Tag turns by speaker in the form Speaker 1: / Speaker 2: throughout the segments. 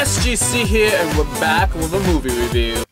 Speaker 1: SGC here, and we're back with a movie review.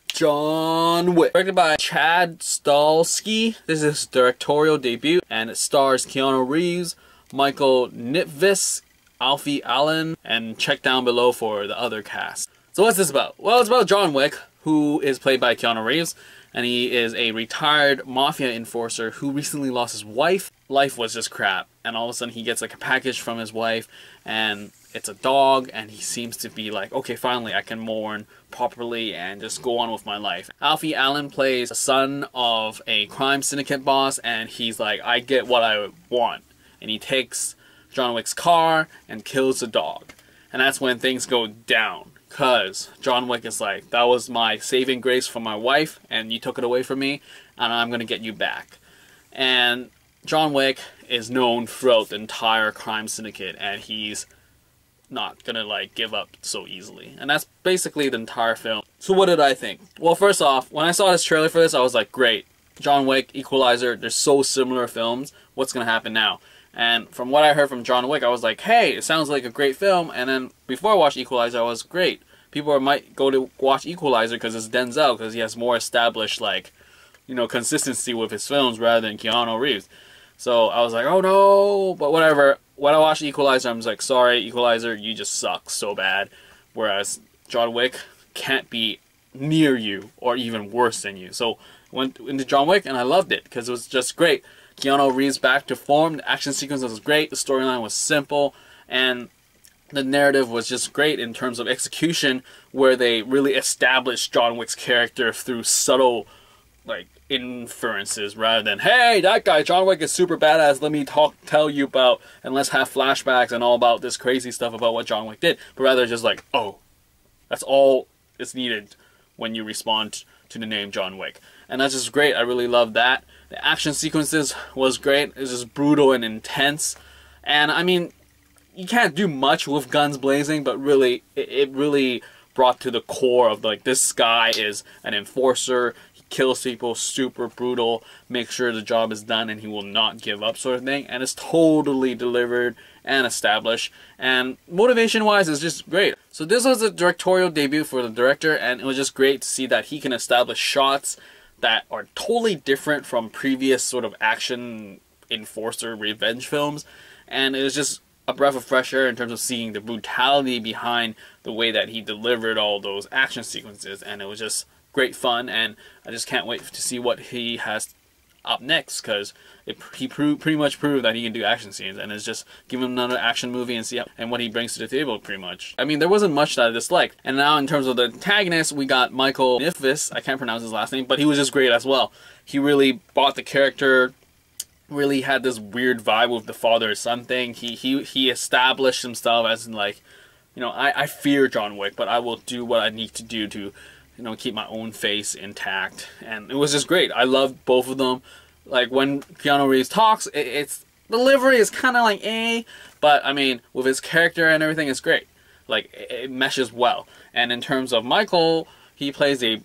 Speaker 1: John Wick, directed by Chad Stahelski. This is his directorial debut, and it stars Keanu Reeves, Michael Nyqvist, Alfie Allen, and check down below for the other cast. So what's this about? Well, it's about John Wick, who is played by Keanu Reeves, and he is a retired mafia enforcer who recently lost his wife. Life was just crap, and all of a sudden he gets like a package from his wife, and it's a dog, and he seems to be like, okay, finally I can mourn properly and just go on with my life. Alfie Allen plays the son of a crime syndicate boss, and he's like, I get what I want. And he takes John Wick's car and kills the dog. And that's when things go down, because John Wick is like, that was my saving grace for my wife, and you took it away from me, and I'm gonna get you back. And John Wick is known throughout the entire crime syndicate, and he's not gonna like give up so easily. And that's basically the entire film. So what did I think? Well, first off, when I saw this trailer for this, I was like, great. John Wick, Equalizer, they're so similar films. What's gonna happen now? And from what I heard from John Wick, I was like, hey, it sounds like a great film. And then before I watched Equalizer, I was great. People might go to watch Equalizer because it's Denzel, because he has more established, like, you know, consistency with his films rather than Keanu Reeves. So I was like, oh no, but whatever. When I watched Equalizer, I was like, sorry, Equalizer, you just suck so bad. Whereas John Wick can't be near you or even worse than you. So I went into John Wick and I loved it because it was just great. Keanu Reeves back to form, the action sequence was great, the storyline was simple, and the narrative was just great in terms of execution, where they really established John Wick's character through subtle, like, inferences rather than, hey, that guy John Wick is super badass, let me tell you about, and let's have flashbacks and all about this crazy stuff about what John Wick did, but rather just like, oh, that's all is needed when you respond to the name John Wick. And that's just great. I really love that. The action sequences was great. It's just brutal and intense, and I mean, you can't do much with guns blazing, but really it really brought to the core of like, this guy is an enforcer, kills people, super brutal, make sure the job is done and he will not give up, sort of thing. And it's totally delivered and established, and motivation wise is just great. So this was a directorial debut for the director, and it was just great to see that he can establish shots that are totally different from previous sort of action enforcer revenge films. And it was just a breath of fresh air in terms of seeing the brutality behind the way that he delivered all those action sequences, and it was just great fun, and I just can't wait to see what he has up next, because he pretty much proved that he can do action scenes, and it's just give him another action movie and see and what he brings to the table, pretty much. I mean, there wasn't much that I disliked. And now in terms of the antagonist, we got Michael Nyqvist. I can't pronounce his last name, but he was just great as well. He really bought the character, really had this weird vibe with the father-son thing. He established himself as in, like, you know, I fear John Wick, but I will do what I need to do to, you know, keep my own face intact. And it was just great. I loved both of them. Like, when Keanu Reeves talks, it's delivery is kind of like but I mean, with his character and everything, it's great. Like, it meshes well. And in terms of Michael, he plays a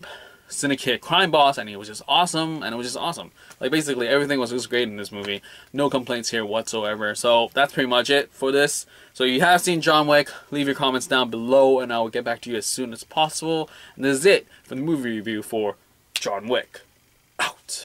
Speaker 1: syndicate crime boss, and he was just awesome, and it was just awesome. Like, basically everything was just great in this movie. No complaints here whatsoever. So that's pretty much it for this. So you have seen John Wick, leave your comments down below, and I will get back to you as soon as possible. And this is it for the movie review for John Wick. Out.